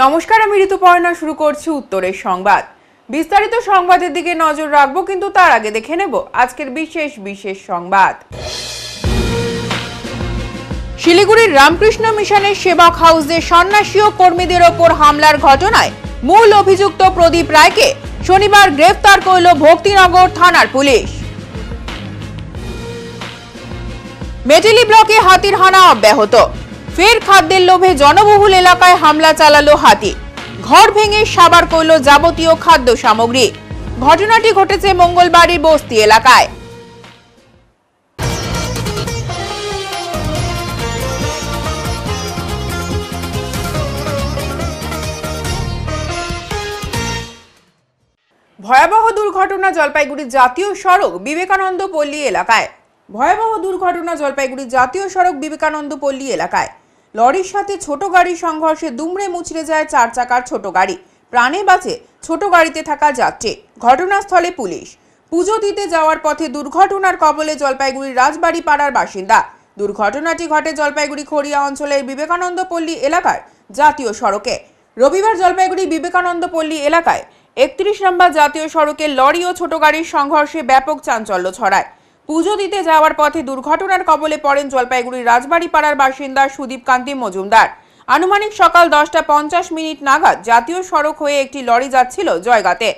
নমস্কার, আমি ঋতুপর্ণা। শুরু করছি উত্তরের সংবাদ। বিস্তারিত সংবাদের দিকে নজর রাখবো, কিন্তু তার আগে দেখে নেব আজকের বিশেষ সংবাদ। শিলিগুড়ির রামকৃষ্ণ মিশনের সেবক হাউসে সন্ন্যাসী ও কর্মীদের ওপর হামলার ঘটনায় মূল অভিযুক্ত প্রদীপ রায়কে শনিবার গ্রেফতার করল ভক্তিনগর থানার পুলিশ। মেটেলি ব্লকে হাতির হানা অব্যাহত। ফের খাদ্যের লোভে জনবহুল এলাকায় হামলা চালালো হাতি। ঘর ভেঙে সাবার করল যাবতীয় খাদ্য সামগ্রী। ঘটনাটি ঘটেছে মঙ্গলবারের বস্তি এলাকায়। ভয়াবহ দুর্ঘটনা জলপাইগুড়ি জাতীয় সড়ক বিবেকানন্দ পল্লী এলাকায়। লরির সাথে ছোট গাড়ির সংঘর্ষে দুমড়ে মুচড়ে যায় 4 চাকার ছোট গাড়ি। প্রাণে বাঁচে ছোট গাড়িতে থাকা যাত্রী। ঘটনাস্থলে পুলিশ। পুজো দিতে যাওয়ার পথে দুর্ঘটনার কবলে জলপাইগুড়ির রাজবাড়ি পাড়ার বাসিন্দা। দুর্ঘটনাটি ঘটে জলপাইগুড়ি খড়িয়া অঞ্চলের বিবেকানন্দ পল্লী এলাকার জাতীয় সড়কে। রবিবার জলপাইগুড়ি বিবেকানন্দ পল্লী এলাকায় 31 নম্বর জাতীয় সড়কে লরি ও ছোট গাড়ির সংঘর্ষে ব্যাপক চাঞ্চল্য ছড়ায়। পুজো দিতে যাওয়ার পথে দুর্ঘটনার কবলে পড়েন জলপাইগুড়ির রাজবাড়ি পাড়ার বাসিন্দা সুদীপ কান্তি মজুমদার। আনুমানিক সকাল 10:50 নাগাদ জাতীয় সড়ক হয়ে একটি লরি যাচ্ছিল জয়গাতে।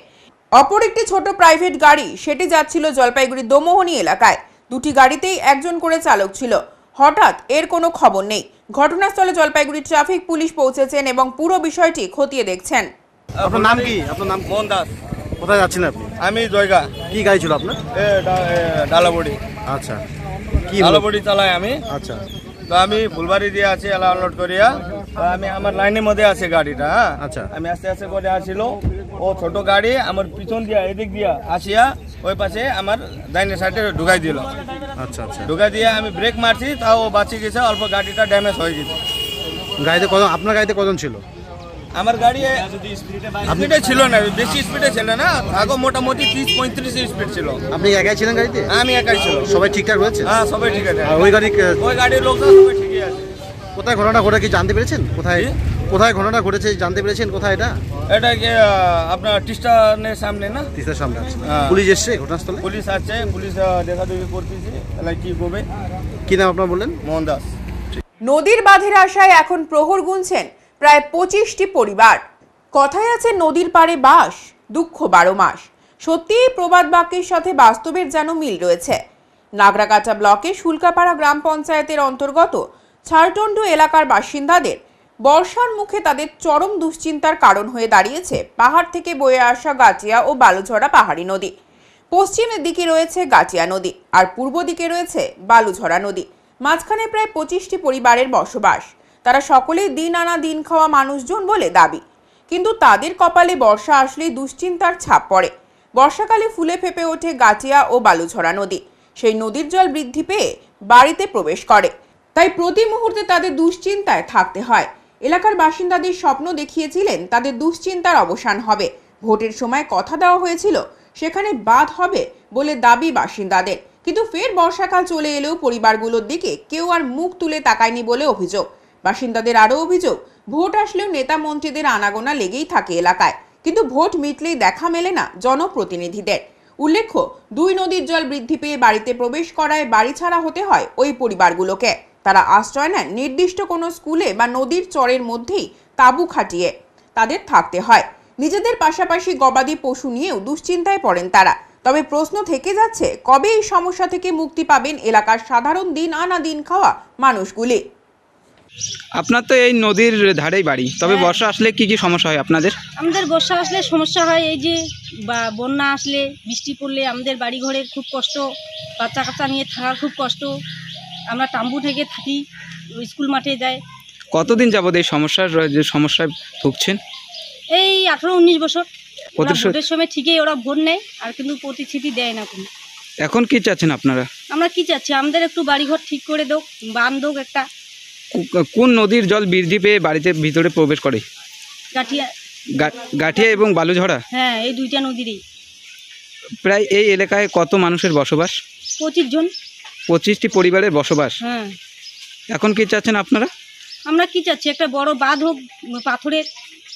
অপর একটি ছোট প্রাইভেট গাড়ি সেটি যাচ্ছিল জলপাইগুড়ি দোমোহনী এলাকায়। দুটি গাড়িতেই একজন করে চালক ছিল। হঠাৎ এর কোনো খবর নেই। ঘটনাস্থলে জলপাইগুড়ি ট্রাফিক পুলিশ পৌঁছেছেন এবং পুরো বিষয়টি খতিয়ে দেখছেন। আপনার নাম কি? আপনার নাম মোহন দাস। কোথায় যাচ্ছেন আপনি? আমি জয়গা। কি গাড়ি ছিল আপনার? ডালাবড়ি। আচ্ছা, কি ডালাবড়ি চালাই আমি। আচ্ছা, তো আমি ফুলবাড়ি দিয়ে আছি এলা আনলোড করিয়া। তো আমি আমার লাইনের মধ্যে আছে গাড়িটা। হ্যাঁ, আচ্ছা। আমি আস্তে আস্তে করে আসছিল। ও ছোট গাড়ি আমার পিছন দিয়া এদিক দিয়া আসিয়া ওই পাশে আমার ডাইনের সাইডে ঢুকাই দিল। আচ্ছা আচ্ছা। ঢুকাই দিয়ে আমি ব্রেক মারছি, তাও ও বাঁচি গেছে। অল্প গাড়িটা ড্যামেজ হয়ে গেছে। গাড়িতে কত? আপনার গাড়িতে কজন ছিল? আমার গাড়ি স্পিডে ছিল না, বেশি স্পিডে ছিল না। আগে মোটামুটি 30-35 স্পিড ছিল। আপনি একাই ছিলেন গাড়িতে? আমি একাই ছিল। সবাই ঠিকঠাক রয়েছে? হ্যাঁ, সবাই ঠিক আছে। আর ওই গাড়ির লোকজন সবাই ঠিকই আছে। কোথায় ঘটনা ঘটে কি জানতে পেরেছেন? কোথায় ঘটনা ঘটেছে জানতে পেরেছেন? কোথায় এটা? এটা কি আপনার টিস্টানের সামনে না? তিস্তার সামনে আছে। হ্যাঁ। পুলিশ এসছে ঘটনাস্থলে? পুলিশ আছে, পুলিশ দেখাদেখি করতেছে। তাহলে কি করবে? কি নাম আপনার বললেন? মোহন দাস। নদীর বাঁধের আশায় এখন প্রহর গুনছেন প্রায় 25টি পরিবার। কথায় আছে নদীর পাড়ে বাস, দুঃখ 12 মাস। সত্যি এই প্রবাদ বাক্যের সাথে বাস্তবের যেন মিল রয়েছে। নাগরাকাটা ব্লকে শুল্কাপাড়া গ্রাম পঞ্চায়েতের অন্তর্গত ছাড়টন্ডু এলাকার বাসিন্দাদের বর্ষার মুখে তাদের চরম দুশ্চিন্তার কারণ হয়ে দাঁড়িয়েছে পাহাড় থেকে বয়ে আসা গাচিয়া ও বালুঝরা পাহাড়ি নদী। পশ্চিমের দিকে রয়েছে গাচিয়া নদী আর পূর্ব দিকে রয়েছে বালুঝরা নদী। মাঝখানে প্রায় 25টি পরিবারের বসবাস। তারা সকলেই দিন আনা দিন খাওয়া মানুষজন বলে দাবি। কিন্তু তাদের কপালে বর্ষা আসলেই দুশ্চিন্তার ছাপ পড়ে। বর্ষাকালে ফুলে ফেপে ওঠে গাচিয়া ও বালুঝরা নদী। সেই নদীর জল বৃদ্ধি পেয়ে বাড়িতে প্রবেশ করে। তাই প্রতি মুহূর্তে তাদের দুশ্চিন্তায় থাকতে হয়। এলাকার বাসিন্দাদের স্বপ্ন দেখিয়েছিলেন তাদের দুশ্চিন্তার অবসান হবে। ভোটের সময় কথা দেওয়া হয়েছিল সেখানে বাঁধ হবে বলে দাবি বাসিন্দাদের। কিন্তু ফের বর্ষাকাল চলে এলেও পরিবারগুলোর দিকে কেউ আর মুখ তুলে তাকায়নি বলে অভিযোগ। বাসিন্দাদের আরও অভিযোগ, ভোট আসলেও নেতা মন্ত্রীদের আনাগোনা লেগেই থাকে এলাকায়, কিন্তু ভোট মিটলেই দেখা মেলে না জনপ্রতিনিধিদের। উল্লেখ্য, 2 নদীর জল বৃদ্ধি পেয়ে বাড়িতে প্রবেশ করায় বাড়ি ছাড়া হতে হয় ওই পরিবারগুলোকে। তারা আশ্রয় নেন নির্দিষ্ট কোনো স্কুলে বা নদীর চরের মধ্যেই তাঁবু খাটিয়ে তাদের থাকতে হয়। নিজেদের পাশাপাশি গবাদি পশু নিয়েও দুশ্চিন্তায় পড়েন তারা। তবে প্রশ্ন থেকে যাচ্ছে, কবে এই সমস্যা থেকে মুক্তি পাবেন এলাকার সাধারণ দিন আনা দিন খাওয়া মানুষগুলি। আপনার তো এই নদীর ধারেই বাড়ি, তবে বর্ষা আসলে কি কি সমস্যা হয় আপনাদের? আমাদের বর্ষা আসলে সমস্যা হয় এই যে বন্যা আসলে, বৃষ্টি পড়লে আমাদের বাড়ি ঘরের খুব কষ্ট, বাচ্চা কাচ্চা নিয়ে থাকার খুব কষ্ট। আমরা তাম্বু থেকে থাকি, স্কুল মাঠে যাই। কতদিন যাবত এই সমস্যায় ভুগছেন? এই 18-19 বছর। প্রতিশ্রুতি ভোটের সময় ঠিকই ওরা ভোট নেয়, আর কিন্তু প্রতিশ্রুতি দেয় না কোনো। এখন কি চাচ্ছেন আপনারা? আমরা কি চাচ্ছি, আমাদের একটু বাড়িঘর ঠিক করে দোক, বান দোক একটা। কোন নদীর জল বৃদ্ধি পেয়ে বাড়িতে ভিতরে প্রবেশ করে? গাঠিয়া এবং বালুঝরা। হ্যাঁ, এই 2টা নদীরই। প্রায় এই এলাকায় কত মানুষের বসবাস? 25 জন। 25টি পরিবারের বসবাস। হ্যাঁ। এখন কি চাচ্ছেন আপনারা? আমরা কি চাচ্ছি, একটা বড় বাঁধ হোক পাথরের,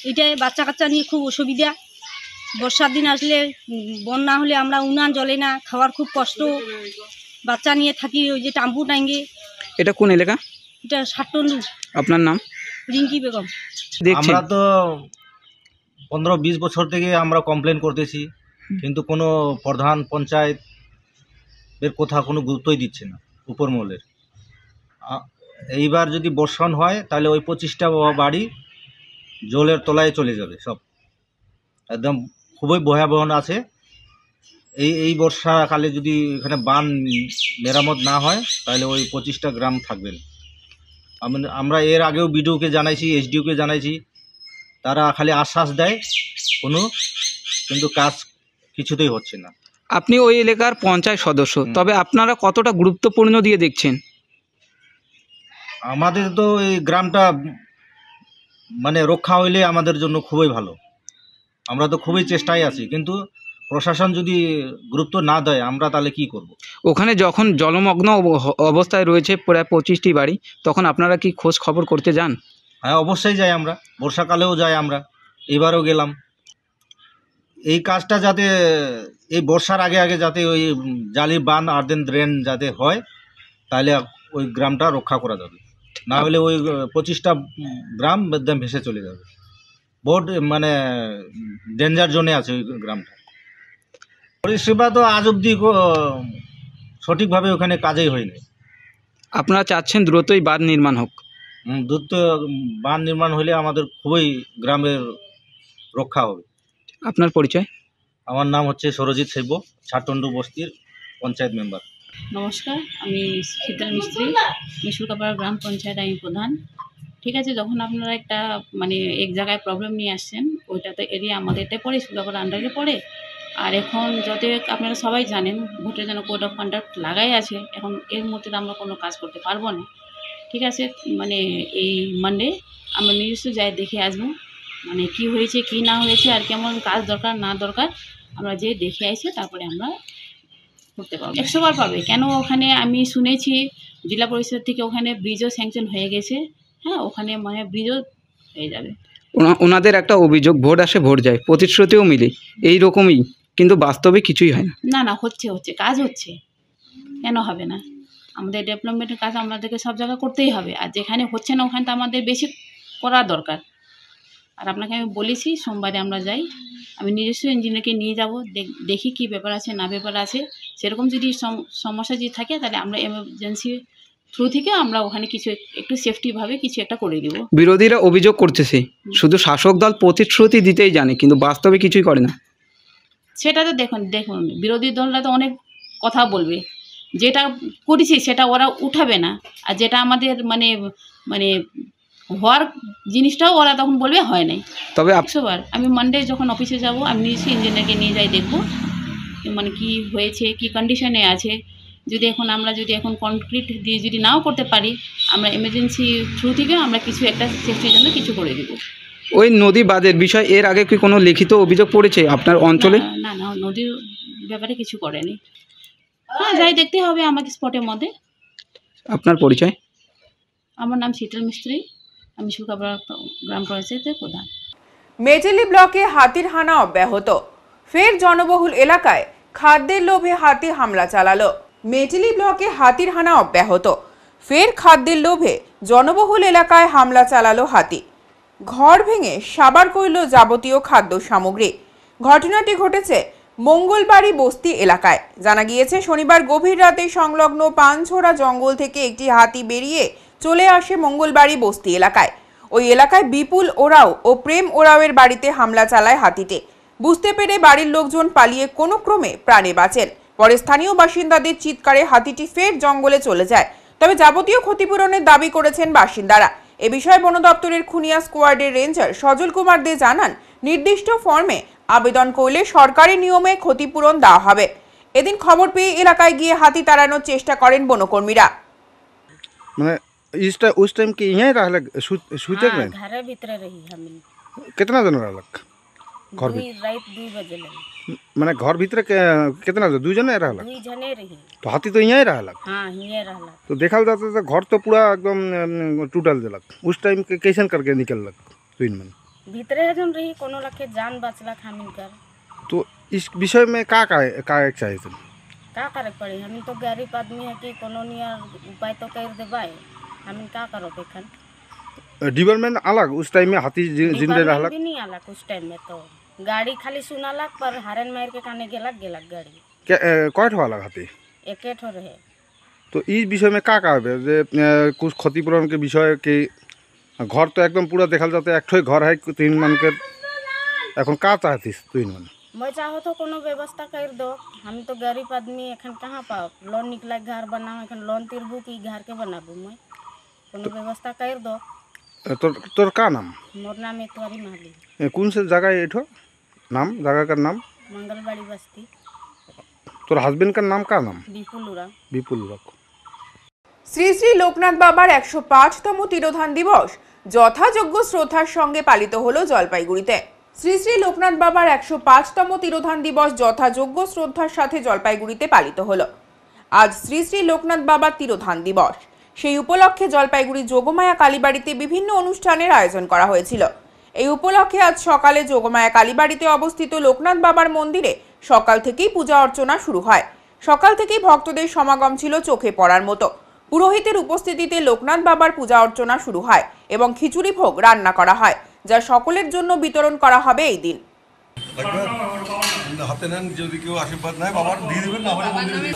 এটাই বাচ্চা কাচ্চা নিয়ে খুব অসুবিধা। বর্ষার দিন আসলে বন্যা হলে আমরা উনান জ্বলে না, খাওয়ার খুব কষ্ট। বাচ্চা নিয়ে থাকি ওই যে টাম্পু টাঙ্গে। এটা কোন এলাকা? এটা ষাটটন্ডু। আপনার নাম? রিঙ্কি বেগম। দেখছেন আমরা তো 15-20 বছর থেকে আমরা কমপ্লেন করতেছি, কিন্তু কোনো প্রধান পঞ্চায়েত এর কথা কোনো গুরুত্বই দিচ্ছে না উপর মহলের। এইবার যদি বর্ষণ হয় তাহলে ওই 25টা বাড়ি জলের তলায় চলে যাবে সব, একদম খুবই ভয়াবহ আছে। এই বর্ষাকালে যদি এখানে বান মেরামত না হয় তাহলে ওই 25টা গ্রাম থাকবে না। আমরা এর আগেও বিডিওকে জানাইছি, এসডিওকে জানাইছি, তারা খালি আশ্বাস দেয় কিন্তু কাজ কিছুতেই হচ্ছে না। আপনি ওই এলাকার পঞ্চায়েত সদস্য, তবে আপনারা কতটা গুরুত্বপূর্ণ দিয়ে দেখছেন? আমাদের তো এই গ্রামটা মানে রক্ষা হইলে আমাদের জন্য খুবই ভালো, আমরা তো খুবই চেষ্টায় আছি, কিন্তু প্রশাসন যদি গুরুত্ব না দেয় আমরা তাহলে কি করব? ওখানে যখন জলমগ্ন অবস্থায় রয়েছে প্রায় 25টি বাড়ি, তখন আপনারা কি খোঁজ খবর করতে যান? হ্যাঁ, অবশ্যই যাই, আমরা বর্ষাকালেও যাই, আমরা এবারও গেলাম। এই কাজটা যাতে এই বর্ষার আগে আগে যাতে ওই জালি বান আর দেন ড্রেন যাতে হয়, তাহলে ওই গ্রামটা রক্ষা করা যাবে। না হলে ওই 25টা গ্রাম একদম ভেসে চলে যাবে। বহুত মানে ডেঞ্জার জোনে আছে ওই গ্রামটা। পরিষেবা তো আজ অবধি সঠিকভাবে ওখানে কাজই হয়নি। আপনারা চাচ্ছেন দ্রুতই বাঁধ নির্মাণ হোক? দ্রুত বাঁধ নির্মাণ হলে আমাদের খুবই গ্রামের রক্ষা হবে। আপনার পরিচয়? আমার নাম হচ্ছে সরজিৎ শৈব, ষাটটন্ডু বস্তির পঞ্চায়েত মেম্বার। নমস্কার, আমি শীতল মিস্ত্রি, মিশুলকাপাড়া গ্রাম পঞ্চায়েত আমি প্রধান। ঠিক আছে, যখন আপনারা একটা মানে এক জায়গায় প্রবলেম নিয়ে আসছেন, ওইটা তো এরিয়া আমাদেরটাই পড়ে, শুলকাপাড়া আন্ডারে পড়ে। আর এখন যাতে আপনারা সবাই জানেন ভোটের জন্য কোড অফ কন্ডাক্ট লাগাই আছে, এখন এর মধ্যে তো আমরা কোনো কাজ করতে পারবো না। ঠিক আছে, মানে এই মানডে আমরা নিজস্ব যাই দেখে আসবো, মানে কি হয়েছে কি না হয়েছে আর কেমন কাজ দরকার না দরকার আমরা যে দেখে আসি, তারপরে আমরা করতে পারবো। 100 বার পাবে। কেন ওখানে আমি শুনেছি জেলা পরিষদ থেকে ওখানে ব্রিজও স্যাংশন হয়ে গেছে। হ্যাঁ, ওখানে মানে ব্রিজও হয়ে যাবে। ওনাদের একটা অভিযোগ, ভোট আসে ভোট যায়, প্রতিশ্রুতিও মিলে এই রকমই, কিন্তু বাস্তবে কিছুই হয় না। না না, হচ্ছে কাজ হচ্ছে, কেন হবে না? আমাদের ডেভেলপমেন্টের কাজ আমাদেরকে সব জায়গায় করতেই হবে, আর যেখানে হচ্ছে না ওখানে তো আমাদের বেশি করা দরকার। আর আপনাকে আমি বলেছি সোমবারে আমরা যাই, আমি নিজস্ব ইঞ্জিনিয়ারকে নিয়ে যাব, দেখি কি ব্যাপার আছে না ব্যাপার আছে। সেরকম যদি সমস্যা যদি থাকে তাহলে আমরা এমার্জেন্সি থ্রু থেকে আমরা ওখানে কিছু একটু সেফটিভাবে কিছু একটা করে দেবো। বিরোধীরা অভিযোগ করতেছে শুধু শাসক দল প্রতিশ্রুতি দিতেই জানে, কিন্তু বাস্তবে কিছুই করে না। সেটা তো দেখুন বিরোধী দলরা তো অনেক কথা বলবে, যেটা করেছি সেটা ওরা উঠাবে না, আর যেটা আমাদের মানে মানে হওয়ার জিনিসটাও ওরা তখন বলবে হয় নাই। তবে 100 বার আমি মানডে যখন অফিসে যাব আমি নিজে ইঞ্জিনিয়ারকে নিয়ে যাই, দেখবো মানে কি হয়েছে কি কন্ডিশনে আছে। যদি এখন কনক্রিট দিয়ে যদি নাও করতে পারি, আমরা এমার্জেন্সি থ্রু থেকে আমরা কিছু একটা সেফটির জন্য কিছু করে দেবো। ওই নদী বাঁধের বিষয় এর আগে কি কোনো লিখিত অভিযোগ পড়েছে আপনার অঞ্চলে? না না, নদীর ব্যাপারে কিছু করেনি। হ্যাঁ, যাই দেখতে হবে আমাকে স্পটের মধ্যে। আপনার পরিচয়? আমার নাম শীতল মিস্ত্রি, আমি শুলকাপাড়া গ্রাম পঞ্চায়েতের প্রধান। মেটেলি ব্লকে হাতির হানা অব্যাহত, ফের জনবহুল এলাকায় খাদ্যের লোভে হাতি হামলা চালালো। মেটেলি ব্লকে হাতির হানা অব্যাহত, ফের খাদ্যের লোভে জনবহুল এলাকায় হামলা চালালো হাতি। ঘর ভেঙে সাবার করল যাবতীয় খাদ্য সামগ্রী। ঘটনাটি ঘটেছে মঙ্গলবাড়ি বস্তি এলাকায়। জানা গিয়েছে শনিবার গভীর রাতে সংলগ্ন পানছোড়া জঙ্গল থেকে একটি হাতি বেরিয়ে চলে আসে মঙ্গলবাড়ি বস্তি এলাকায়। ওই এলাকায় বিপুল ওরাও ও প্রেম ওরাওয়ের বাড়িতে হামলা চালায় হাতিটি। বুঝতে পেরে বাড়ির লোকজন পালিয়ে কোনো ক্রমে প্রাণে বাঁচেন। পরে স্থানীয় বাসিন্দাদের চিৎকারে হাতিটি ফের জঙ্গলে চলে যায়। তবে যাবতীয় ক্ষতিপূরণের দাবি করেছেন বাসিন্দারা। এ বিষয়ে বন দপ্তরের খুনিয়া স্কোয়াডের রেঞ্জার সজল কুমার দে জানান, নির্দিষ্ট ফর্মে আবেদন করলে সরকারি নিয়মে ক্ষতিপূরণ দেওয়া হবে। এদিন খবর পেয়ে এলাকায় গিয়ে হাতি তাড়ানোর চেষ্টা করেন বনকর্মীরা। মানে उस टाइम के यहीं रहलक सुते में घर भीतर रही हम कितना दिन रहलक घर भी रात 2 बजे लगी। माने घर भीतर के कितना दो जने रहलक 2 जने रही। तो हाथी तो यहीं रहलक। हाँ, यहीं रहला। तो देखल जाता तो घर तो पूरा एकदम टूटल देलक। उस टाइम के कैसन करके निकललक दिन में भीतरे हजन रही कोनो लखे जान बचला खामिन कर तो इस विषय में का चाहिए थे? का करे पड़ी हम तो गरीब आदमी है कि कोनो नियर उपाय तो कर देबाई हम का करो बेखन डिपार्टमेंट अलग उस टाइम में हाथी जिंदे रहला भी नहीं आला कुछ टाइम में तो गाड़ी खाली सुनाला पर हारन मार के काने गेलक गाड़ी कय ठो अलग हाथी एके ठो रहे। तो इस विषय में का है जे कुछ क्षतिपूरण के विषय के घर तो एकदम पूरा देखल जाते एक ठो घर है 3 मन के এখন का चाहतीस 3 मन मैं चाहो तो कोनो व्यवस्था कर दो हम तो गरीब आदमी एखन कहाँ पाओ लोन निकला घर बनाओ एखन लोन तिरबू की घर के बनाबू मैं कोनो व्यवस्था कर दो। तोर का नाम? मोर नाम एतवारी माली। कौन से जगह है एठो नाम जगह का नाम? मंगलबाड़ी बस्ती। তোর হাজবেন্ড কার নাম কার নাম? বিপুল উরা। শ্রী শ্রী লোকনাথ বাবার 105তম তিরোধান দিবস যথাযোগ্য শ্রদ্ধার সঙ্গে পালিত হলো জলপাইগুড়িতে। শ্রী শ্রী লোকনাথ বাবার 105তম তিরোধান দিবস যথাযোগ্য শ্রদ্ধার সাথে জলপাইগুড়িতে পালিত হলো। আজ শ্রী শ্রী লোকনাথ বাবার তিরোধান দিবস, সেই উপলক্ষে জলপাইগুড়ি যোগমায়া কালীবাড়িতে বিভিন্ন অনুষ্ঠানের আয়োজন করা হয়েছিল। এই উপলক্ষে আজ সকালে যোগমায়া কালীবাড়িতে অবস্থিত লোকনাথ বাবার মন্দিরে সকাল থেকেই পূজা অর্চনা শুরু হয়। সকাল থেকেই ভক্তদের সমাগম ছিল চোখে পড়ার মতো। পুরোহিতের উপস্থিতিতে লোকনাথ বাবার পূজা অর্চনা শুরু হয় এবং খিচুড়ি ভোগ রান্না করা হয়, যা সকলের জন্য বিতরণ করা হবে এই দিন। হাতে নেন, যদি কেউ আশীর্বাদ নেয় বাবার দিয়ে দেবেন, না হলে মন্দিরে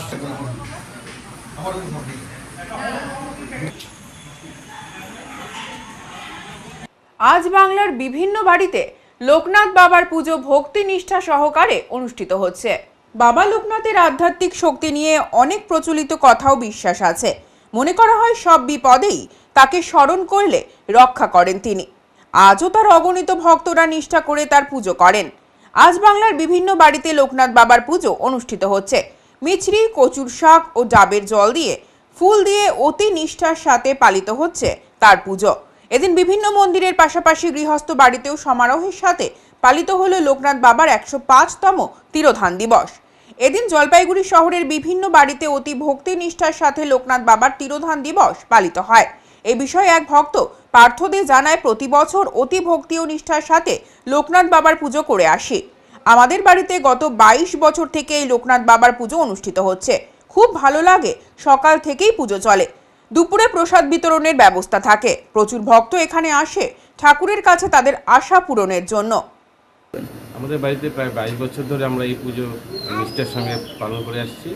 আজ বাংলার বিভিন্ন বাড়িতে লোকনাথ বাবার পুজো ভক্তি নিষ্ঠা সহকারে অনুষ্ঠিত হচ্ছে। বাবা লোকনাথের আধ্যাত্মিক শক্তি নিয়ে অনেক প্রচলিত কথাও বিশ্বাস আছে। মনে করা হয় সব বিপদেই তাকে স্মরণ করলে রক্ষা করেন তিনি। আজও তার অগণিত ভক্তরা নিষ্ঠা করে তার পুজো করেন। আজ বাংলার বিভিন্ন বাড়িতে লোকনাথ বাবার পুজো অনুষ্ঠিত হচ্ছে। মিছরি, কচুর শাক ও ডাবের জল দিয়ে ফুল দিয়ে অতি নিষ্ঠার সাথে পালিত হচ্ছে তার পুজো। এদিন বিভিন্ন মন্দিরের পাশাপাশি গৃহস্থ বাড়িতেও সমারোহের সাথে পালিত হলো লোকনাথ বাবার 105তম তিরোধান দিবস। এদিন জলপাইগুড়ি শহরের বিভিন্ন বাড়িতে অতি ভক্তি নিষ্ঠার সাথে লোকনাথ বাবার তিরোধান দিবস পালিত হয়। এই বিষয়ে এক ভক্ত পার্থ দে জানায়, প্রতি বছর অতি ভক্তি ও নিষ্ঠার সাথে লোকনাথ বাবার পুজো করে আসি। আমাদের বাড়িতে গত 22 বছর থেকে এই লোকনাথ বাবার পুজো অনুষ্ঠিত হচ্ছে। খুব ভালো লাগে, সকাল থেকেই পুজো চলে। দুপুরে প্রসাদ বিতরণের ব্যবস্থা থাকে। প্রচুর ভক্ত এখানে আসে ঠাকুরের কাছে তাদের আশা পূরণের জন্য। আমাদের বাড়িতে প্রায় 22 বছর ধরে আমরা এই পুজো নিষ্ঠার সঙ্গে পালন করে আসছি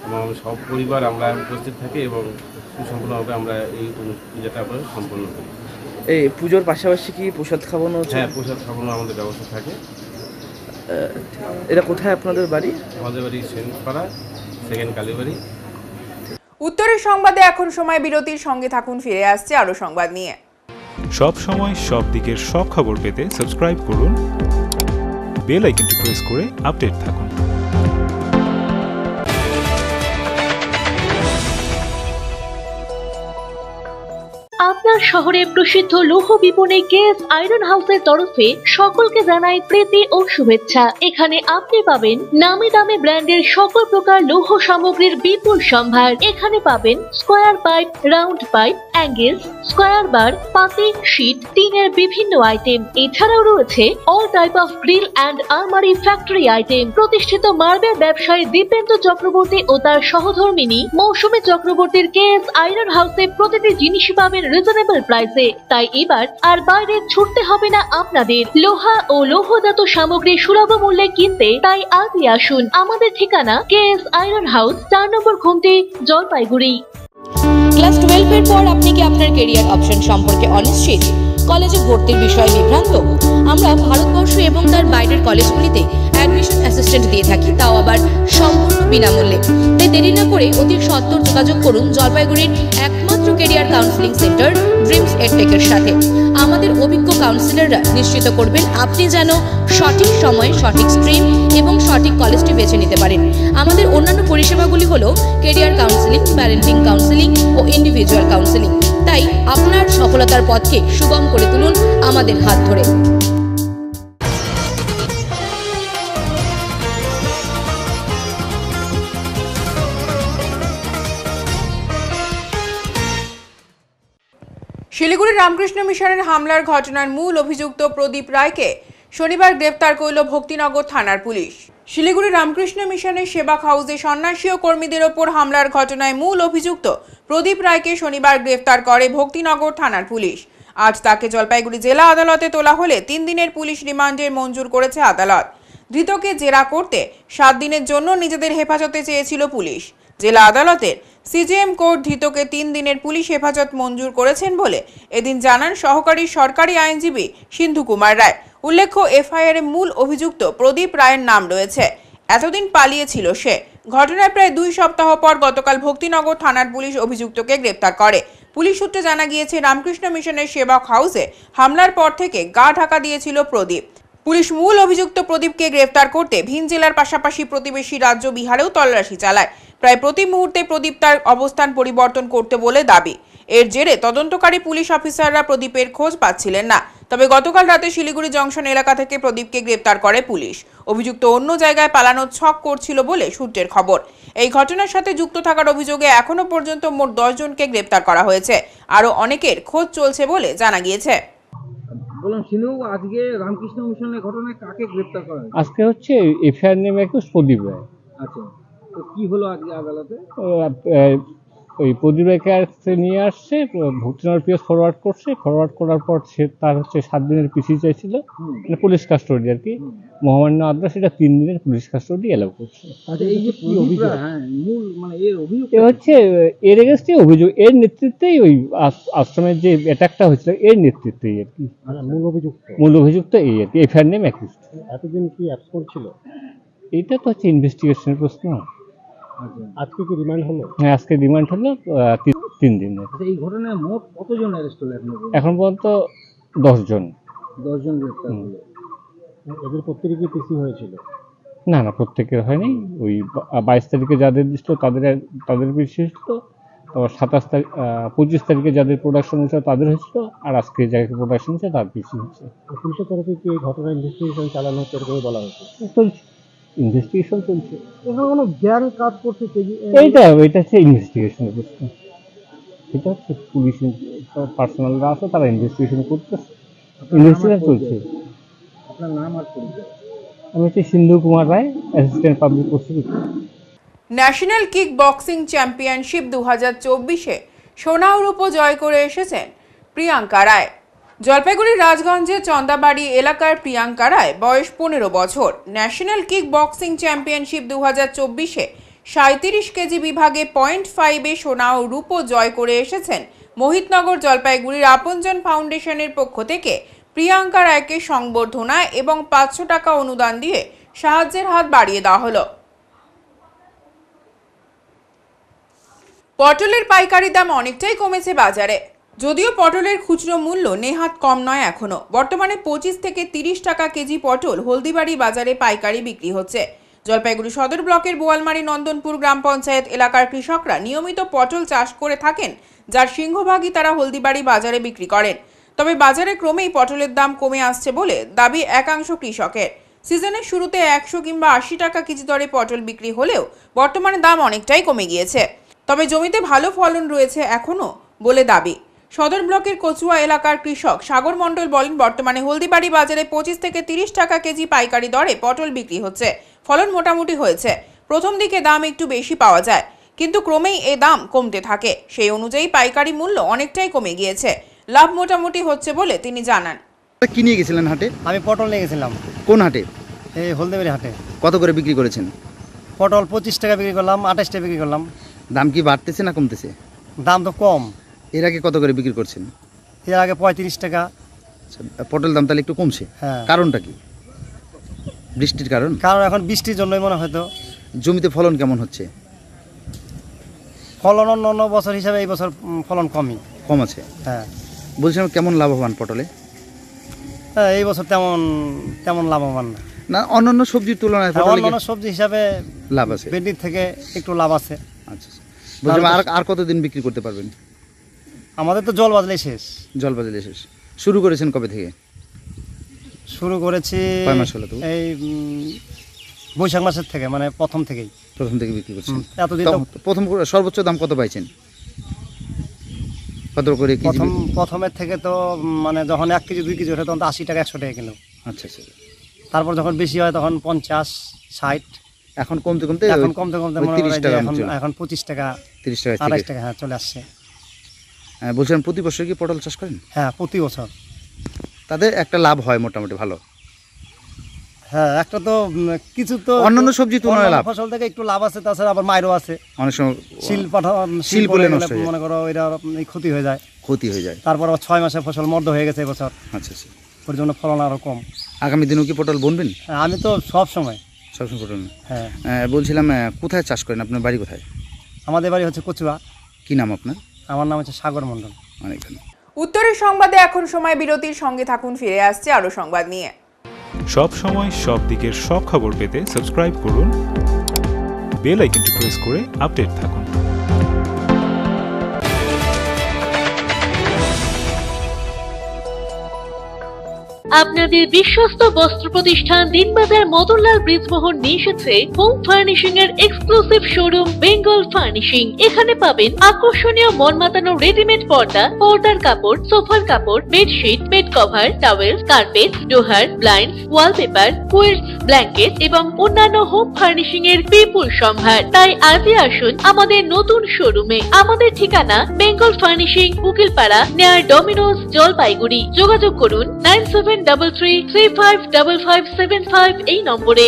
এবং সব পরিবার আমরা উপস্থিত থাকি এবং সুসম্পূর্ণভাবে আমরা এই পূজাটা আমরা সম্পন্ন করি। এই পুজোর পাশাপাশি কি প্রসাদ খাওয়ানো হচ্ছে? হ্যাঁ, প্রসাদ খাওয়ানো আমাদের ব্যবস্থা থাকে। এটা কোথায় আপনাদের বাড়ি? আমাদের বাড়ি সেনপাড়া, সেকেন্ড কালীবাড়ি। উত্তরের সংবাদে এখন সময় বিরতির, সঙ্গে থাকুন, ফিরে আসছে আরো সংবাদ নিয়ে। সব সময় সব দিকের সব খবর পেতে সাবস্ক্রাইব করুন, বেল আইকনটি প্রেস করে আপডেট থাকুন। আপনার শহরে প্রসিদ্ধ লৌহ বিপণী কেএস আয়রন হাউসের তরফে সকলকে জানাই প্রীতি ও শুভেচ্ছা। এখানে আপনি পাবেন নামি দামি ব্র্যান্ডের সকল প্রকার লৌহ সামগ্রীর বিপুল সম্ভার। এখানে পাবেন square pipe, round pipe, angles, square bar, পাতি, শীট, টিনের বিভিন্ন আইটেম। এছাড়াও রয়েছে all type of grill and আলমারি ফ্যাক্টরি আইটেম। প্রতিষ্ঠিত মার্বেল ব্যবসায়ী দীপেন্দ্র চক্রবর্তী ও তার সহধর্মিনী মৌসুমী চক্রবর্তীর কেএস আয়রন হাউসে প্রতিটি জিনিসই পাবেন রিজনেবল প্রাইসে। তাই এবার আর বাইরে ছুটতে হবে না আপনাদের। লোহা ও লৌহজাত সামগ্রী সুলভ মূল্যে কিনতে তাই আজই আসুন। আমাদের ঠিকানা কেএস আয়রন হাউস, 4 নম্বর খুমটি, জলপাইগুড়ি। ক্লাস 12 এর পর আপনি কি আপনার ক্যারিয়ার অপশন সম্পর্কে অনিশ্চিত? কলেজে ভর্তির বিষয়ে বিভ্রান্ত? আমরা ভারতবর্ষ এবং তার বাইরের কলেজগুলিতে অ্যাডমিশন অ্যাসিস্ট্যান্ট দিয়ে থাকি, তাও আবার সম্পূর্ণ বিনামূল্যে। তাই দেরি না করে অতি সত্বর যোগাযোগ করুন জলপাইগুড়ির একমাত্র ক্যারিয়ার কাউন্সেলিং সেন্টার ড্রিমস এডটেকের সাথে। আমাদের অভিজ্ঞ কাউন্সিলররা নিশ্চিত করবেন আপনি যেন সঠিক সময়ে সঠিক স্ট্রিম এবং সঠিক কলেজটি বেছে নিতে পারেন। আমাদের অন্যান্য পরিষেবাগুলি হলো ক্যারিয়ার কাউন্সেলিং, প্যারেন্টিং কাউন্সেলিং ও ইন্ডিভিজুয়াল কাউন্সেলিং। তাই আপনার সফলতার পথকে সুগম করে তুলুন আমাদের হাত ধরে। শিলিগুড়ি শিলিগুড়ি রামকৃষ্ণ মিশনের হামলার ঘটনার মূল অভিযুক্ত প্রদীপ রায়কে শনিবার গ্রেপ্তার করল ভক্তিনগর থানার পুলিশ। শিলিগুড়ি রামকৃষ্ণ মিশনের সেবা হাউসে সন্ন্যাসী ও কর্মীদের ওপর হামলার ঘটনায় মূল অভিযুক্ত প্রদীপ রায়কে শনিবার গ্রেপ্তার করে ভক্তিনগর থানার পুলিশ। আজ তাকে জলপাইগুড়ি জেলা আদালতে তোলা হলে 3 দিনের পুলিশ রিমান্ডের মঞ্জুর করেছে আদালত। ধৃতকে জেরা করতে 7 দিনের জন্য নিজেদের হেফাজতে চেয়েছিল পুলিশ। জেলা আদালতের সিজিএম কোর্ট ধৃতকে 3 দিনের পুলিশ হেফাজত মঞ্জুর করেছেন বলে এদিন জানান সহকারী সরকারি আইনজীবী সিন্ধু কুমার রায়। উল্লেখ্য, এফআইআর এ মূল অভিযুক্ত প্রদীপ রায়ের নাম রয়েছে। এতদিন পালিয়েছিল সে। ঘটনার প্রায় 2 সপ্তাহ পর গতকাল ভক্তিনগর থানার পুলিশ অভিযুক্তকে গ্রেপ্তার করে। পুলিশ সূত্রে জানা গিয়েছে, রামকৃষ্ণ মিশনের সেবা হাউসে হামলার পর থেকে গা ঢাকা দিয়েছিল প্রদীপ। পুলিশ মূল অভিযুক্ত প্রদীপকে গ্রেফতার করতে ভিন জেলার পাশাপাশি প্রতিবেশী রাজ্য বিহারেও তল্লাশি চালায়। প্রায় প্রতি মুহূর্তে প্রদীপ তার অবস্থান পরিবর্তন করতে বলে দাবি। এর জেরে তদন্তকারী পুলিশ অফিসাররা প্রদীপের খোঁজ পাচ্ছিলেন না। তবে গতকাল রাতে শিলিগুড়ি জংশন এলাকা থেকে প্রদীপকে গ্রেপ্তার করে পুলিশ। অভিযুক্ত অন্য জায়গায় পালানোর ছক করছিল বলে সূত্রের খবর। এই ঘটনার সাথে যুক্ত থাকার অভিযোগে এখনো পর্যন্ত মোট 10 জনকে গ্রেপ্তার করা হয়েছে। আরও অনেকের খোঁজ চলছে বলে জানা গিয়েছে। বললাম সিনু, আজকে রামকৃষ্ণ মিশনের ঘটনায় কাকে গ্রেপ্তার করা হয়েছে? আজকে হচ্ছে এফআইআর নেমে একটু প্রদীপ রায়। আচ্ছা, তো কি হলো আজকে আদালতে? ওই প্রদীপ রায়কে নিয়ে আসছে, ভক্তিনগর পিএস ফরওয়ার্ড করছে। ফরওয়ার্ড করার পর সে তার হচ্ছে 7 দিনের পিসি চাইছিল, মানে পুলিশ কাস্টডি আর কি। মহামান্য আদালত সেটা 3 দিনের পুলিশ কাস্টডি এলাও করছে। আচ্ছা, এই যে কি অভিযোগ, মূল মানে এর অভিযোগ হচ্ছে এর এগেইনস্টে অভিযোগ, এর নেতৃত্বেই ওই আশ্রমের যে অ্যাটাকটা হয়েছিল এর নেতৃত্বেই আর কি। মূল অভিযুক্ত এই আর কি, এফআইআর নেম অ্যাকিউজড। এতদিন কি অ্যাবসেন্ট ছিল? এটা তো হচ্ছে ইনভেস্টিগেশনের প্রশ্ন। আজকে কি রিমান্ড হলো? হ্যাঁ, আজকে রিমান্ড হলো 3 দিনের। আচ্ছা, এই ঘটনায় মোট কতজন অ্যারেস্ট হলো এখন পর্যন্ত 10 জন। 10 জন গ্রেপ্তার হলো। এদের প্রত্যেকে কি পিসি হয়েছিল? না, প্রত্যেকের হয়নি। ওই 22 তারিখে যাদের দিচ্ছিল তাদের পিসি হয়েছিল। তো 25 তারিখে যাদের প্রোডাকশন হয়েছিল তাদের হয়েছিল। আর আজকে যাকে প্রোডাকশন হয়েছে তার পিসি হয়েছে। পুলিশের তরফে কি এই ঘটনা ইনভেস্টিগেশন চালানো হচ্ছে এরকম বলা হয়েছে? চলছে, ইনভেস্টিগেশন চলছে। এখানে কোনো গ্যাং কাজ করছে? এটা হচ্ছে ইনভেস্টিগেশনের প্রশ্ন। এটা হচ্ছে পুলিশ পার্সোনালরা আছে, তারা ইনভেস্টিগেশন করতেছে, ইনভেস্টিগেশন চলছে। আপনার নাম আর পরিচয়? আমি হচ্ছে Sindhu Kumar Roy, assistant public prosecutor. National kick boxing championship 2024-এ সোনা ও রূপো জয় করে এসেছেন প্রিয়াঙ্কা রায়। জলপাইগুড়ির রাজগঞ্জের চন্দাবাড়ি এলাকার প্রিয়াঙ্কা রায়, বয়স 15 বছর। ন্যাশনাল কিক বক্সিং চ্যাম্পিয়নশিপ 2024-এ 37 কেজি বিভাগে 0.5-এ সোনা ও রূপো জয় করে এসেছেন। মোহিতনগর জলপাইগুড়ির আপনজন ফাউন্ডেশনের পক্ষ থেকে প্রিয়াঙ্কা রায়কে সংবর্ধনা এবং 500 টাকা অনুদান দিয়ে সাহায্যের হাত বাড়িয়ে দেওয়া হলো। পটলের পাইকারি দাম অনেকটাই কমেছে বাজারে। যদিও পটলের খুচরো মূল্য নেহাত কম নয় এখনো। বর্তমানে 25 থেকে 30 টাকা কেজি পটল হলদিবাড়ি বাজারে পাইকারি বিক্রি হচ্ছে। জলপাইগুড়ি সদর ব্লকের বোয়ালমারি নন্দনপুর গ্রাম পঞ্চায়েত এলাকার কৃষকরা নিয়মিত পটল চাষ করে থাকেন, যার সিংহভাগই তারা হলদিবাড়ি বাজারে বিক্রি করেন। তবে বাজারে ক্রমেই পটলের দাম কমে আসছে বলে দাবি একাংশ কৃষকের। সিজনের শুরুতে 100 কিংবা 80 টাকা কেজি দরে পটল বিক্রি হলেও বর্তমানে দাম অনেকটাই কমে গিয়েছে। তবে জমিতে ভালো ফলন রয়েছে এখনো বলে দাবি। সদর ব্লকের কচুয়া এলাকার কৃষক সাগর মণ্ডল বলেন, বর্তমানে হলদিবাড়ি বাজারে 25 থেকে 30 টাকা কেজি পাইকারি দরে পটল বিক্রি হচ্ছে। ফলন মোটামুটি হয়েছে। প্রথম দিকে দাম একটু বেশি পাওয়া যায়, কিন্তু ক্রমেই এ দাম কমতে থাকে। সেই অনুযায়ী পাইকারি মূল্য অনেকটাই কমে গিয়েছে। লাভ মোটামুটি হচ্ছে বলে তিনি জানান। কি নিয়ে গেছিলেন হাটে? আমি পটল নিয়ে গেছিলাম। কোন হাটে? এই হলদিবাড়ি হাটে। কত করে বিক্রি করেছেন? পটল 25 টাকা বিক্রি করলাম, 28 টাকা বিক্রি করলাম। দাম কি বাড়তেছে না কমতেছে? দাম তো কম। এর আগে কত করে বিক্রি করছেন? এর আগে 35 টাকা। পটল দাম তাহলে একটু কমছে? হ্যাঁ। কারণটা কি? বৃষ্টির কারণ? কারণ এখন বৃষ্টির জন্যই মনে হয়তো। জমিতে ফলন কেমন হচ্ছে? ফলন অন্য বছর হিসাবে এই বছর ফলন কম আছে। হ্যাঁ। বলছিলাম কেমন লাভবান পটলে? হ্যাঁ, এই বছর তেমন লাভবান না। না, অন্যান্য সবজির তুলনায় অন্যান্য সবজি হিসাবে লাভ আছে। ভেন্ডির থেকে একটু লাভ আছে। আচ্ছা, বলছিলাম আর কতদিন বিক্রি করতে পারবেন? আমাদের তো জল বাজলে শেষ। জল বাজলে শেষ। শুরু করেছেন কবে থেকে? শুরু করেছি কয় মাস হলো? এই বৈশাখ মাসের থেকে, মানে প্রথম থেকে বিক্রি করছেন। এতদিন প্রথম সর্বোচ্চ দাম কত পাইছেন? কত করে কেজি? প্রথমের থেকে তো মানে যখন 1 কেজি 2 কেজি ওঠে তখন তো 80 টাকা 100 টাকা কিলো। আচ্ছা আচ্ছা। তারপর যখন বেশি হয় তখন 50 60। এখন কমতে কমতে মনে হয় যে এখন 25 টাকা 30 টাকা 28 টাকা হ্যাঁ চলে আসছে। বলছিলাম প্রতি বছর কি পটল চাষ করেন? হ্যাঁ প্রতি বছর। তাদের একটা লাভ হয় মোটামুটি ভালো। হ্যাঁ একটা তো কিছু তো অন্যান্য সবজি তুলনায় লাভ, ফসল থেকে একটু লাভ আছে, তাছাড়া আবার মাইরও আছে। অনেক সময় শিল পড়ে নষ্ট হয়, মনে করো এটা ক্ষতি হয়ে যায়। তারপর 6 মাসে ফসল মর্দ হয়ে গেছে এবছর। আচ্ছা আচ্ছা। ওর জন্য ফলন আরো কম। আগামী দিনেও কি পটল বুনবেন? হ্যাঁ আমি তো সব সময় পটল। হ্যাঁ বলছিলাম কোথায় চাষ করেন? আপনার বাড়ি কোথায়? আমাদের বাড়ি হচ্ছে কচুয়া। কি নাম আপনার? আমার নাম হচ্ছে সাগর মণ্ডল। অনেক ধন্যবাদ। উত্তরের সংবাদে এখন সময় বিরতির, সঙ্গে থাকুন, ফিরে আসছে আরো সংবাদ নিয়ে। সব সময় সব দিকের সব খবর পেতে সাবস্ক্রাইব করুন, বেল আইকনটি প্রেস করে আপডেট থাকুন। আপনাদের বিশ্বস্ত বস্ত্র প্রতিষ্ঠান দিনবাজার মদনলাল ব্রিজমোহন নিয়ে এসেছে হোম ফার্নিশিং এর এক্সক্লুসিভ শোরুম বেঙ্গল ফার্নিশিং। এখানে পাবেন আকর্ষণীয় মন মাতানো রেডিমেড পর্দা, পর্দার কাপড়, সোফার কাপড়, bedsheet, bed cover, towel, carpet, ডোহার, ব্লাইন্ডস, ওয়ালপেপার, কুইলস, ব্ল্যাঙ্কেট এবং অন্যান্য হোম ফার্নিশিং এর বিপুল সম্ভার। তাই আজই আসুন আমাদের নতুন শোরুমে। আমাদের ঠিকানা Bengal furnishing, Ukilpara, near Domino's, Jalpaiguri. যোগাযোগ করুন 9733355575 এই নম্বরে।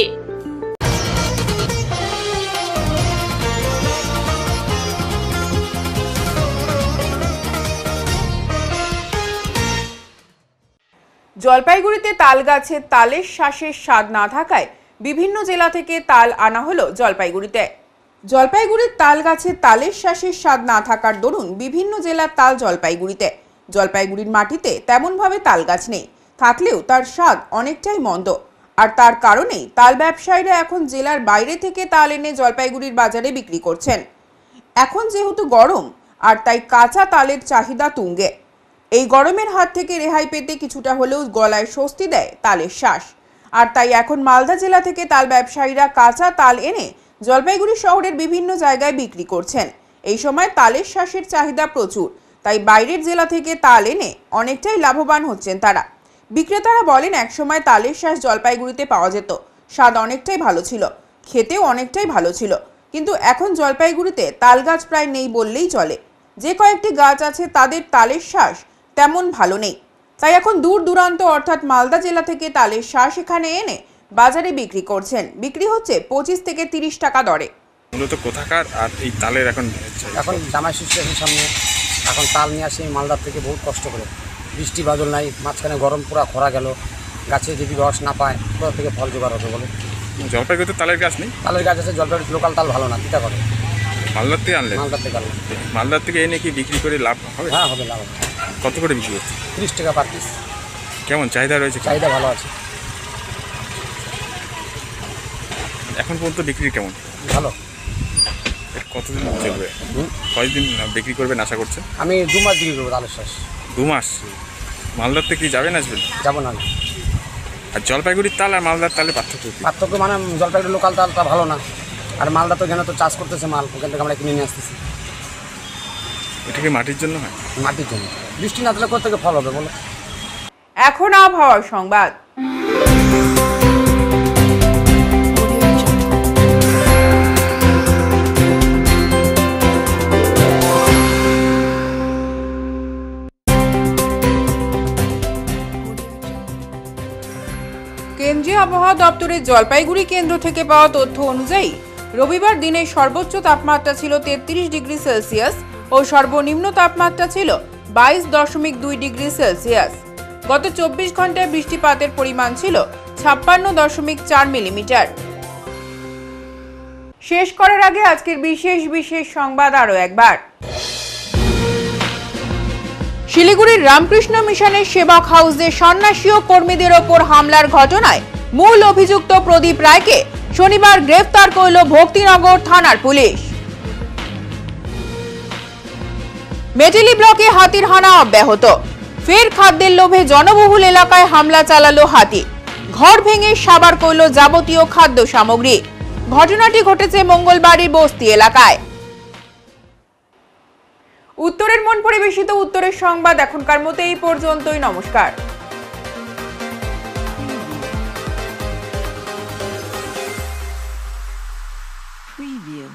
জলপাইগুড়িতে তাল গাছে তালের শ্বাসের স্বাদ না থাকায় বিভিন্ন জেলা থেকে তাল আনা হলো জলপাইগুড়িতে। জলপাইগুড়ির তাল গাছে তালের শ্বাসের স্বাদ না থাকার দরুন বিভিন্ন জেলার তাল জলপাইগুড়িতে। জলপাইগুড়ির মাটিতে তেমনভাবে তাল গাছ নেই, থাকলেও তার স্বাদ অনেকটাই মন্দ। আর তার কারণেই তাল ব্যবসায়ীরা এখন জেলার বাইরে থেকে তাল এনে জলপাইগুড়ির বাজারে বিক্রি করছেন। এখন যেহেতু গরম, আর তাই কাঁচা তালের চাহিদা তুঙ্গে। এই গরমের হাত থেকে রেহাই পেতে কিছুটা হলেও গলায় স্বস্তি দেয় তালের শ্বাস। আর তাই এখন মালদা জেলা থেকে তাল ব্যবসায়ীরা কাঁচা তাল এনে জলপাইগুড়ি শহরের বিভিন্ন জায়গায় বিক্রি করছেন। এই সময় তালের শ্বাসের চাহিদা প্রচুর, তাই বাইরের জেলা থেকে তাল এনে অনেকটাই লাভবান হচ্ছেন তারা। বিক্রেতারা বলেন, একসময় তালের শ্বাস জলপাইগুড়িতে পাওয়া যেত, স্বাদ অনেকটাই ভালো ছিল, খেতেও অনেকটাই ভালো ছিল। কিন্তু এখন জলপাইগুড়িতে তাল গাছ প্রায় নেই বললেই চলে। যে কয়েকটি গাছ আছে তাদের তালের শ্বাস তেমন ভালো নেই, তাই এখন দূর দূরান্ত অর্থাৎ মালদা জেলা থেকে তালের শ্বাস এখানে এনে বাজারে বিক্রি করছেন। বিক্রি হচ্ছে 25 থেকে 30 টাকা দরে। মূলত কোথাকার আর এই তালের এখন জামাই ষষ্ঠীর সামনে এখন তাল নিয়ে আসি মালদার থেকে বহুত কষ্ট করে। বৃষ্টি বাদল নাই, মাঝখানে গরম পুরা খরা গেল, গাছে যদি রস না পায় কোথা থেকে ফল জোগাড় হবে বলে? জলপাইগুড়িতে তালের গাছ নেই? তালের গাছ আছে, জলপাইগুড়ি লোকাল তাল ভালো না, তিতা করে। মালদার থেকে আনলেন? মালদার থেকে আনলেন। মালদার থেকে এনে কি বিক্রি করে লাভ হবে? হ্যাঁ হবে, লাভ হবে। কত করে বিক্রি হচ্ছে? 30 টাকা পার পিস। কেমন চাহিদা রয়েছে? চাহিদা ভালো আছে। এখন পর্যন্ত বিক্রি কেমন? ভালো। কতদিন চলবে? কয়দিন বিক্রি করবেন আশা করছেন? আমি 2 মাস বিক্রি করবো তালের শ্বাস। 2 মাস? মালদার থেকে কি যাবেন আসবেন? যাবো না। আর জলপাইগুড়ির তাল আর মালদার তালে পার্থক্য মানে জলপাইগুড়ির লোকাল তালটা ভালো না, আর মালদা তো এখানে তো চাষ করতেছে মাল, ওখান থেকে আমরা কিনে নিয়ে আসতেছি। এটা কি মাটির জন্য হয়? মাটির জন্য। বৃষ্টি না দিলে কোথা থেকে ফল হবে বলো? এখন আবহাওয়ার সংবাদ। কেন্দ্রীয় আবহাওয়া দপ্তরের জলপাইগুড়ি কেন্দ্র থেকে পাওয়া তথ্য অনুযায়ী রবিবার দিনের সর্বোচ্চ তাপমাত্রা ছিল 33 ডিগ্রি সেলসিয়াস ও সর্বনিম্ন তাপমাত্রা ছিল 22.2 ডিগ্রি সেলসিয়াস। গত 24 ঘন্টায় বৃষ্টিপাতের পরিমাণ ছিল 56.4 মিলিমিটার। শেষ করার আগে আজকের বিশেষ সংবাদ আরো একবার। শিলিগুড়ির রামকৃষ্ণ মিশনের সেবক হাউসে সন্ন্যাসী ও কর্মীদের ওপর হামলার ঘটনায় মূল অভিযুক্ত প্রদীপ রায়কে শনিবার গ্রেফতার করল ভক্তিনগর থানার পুলিশ। মেটেলি ব্লকে হাতির হানা অব্যাহত, ফের খাদ্যের লোভে জনবহুল এলাকায় হামলা চালালো হাতি, ঘর ভেঙে সাবার করল যাবতীয় খাদ্য সামগ্রী। ঘটনাটি ঘটেছে মঙ্গলবারের বস্তি এলাকায়। উত্তরের মন পরিবেশিত উত্তরের সংবাদ এখনকার মতো এই পর্যন্তই। নমস্কার। Preview.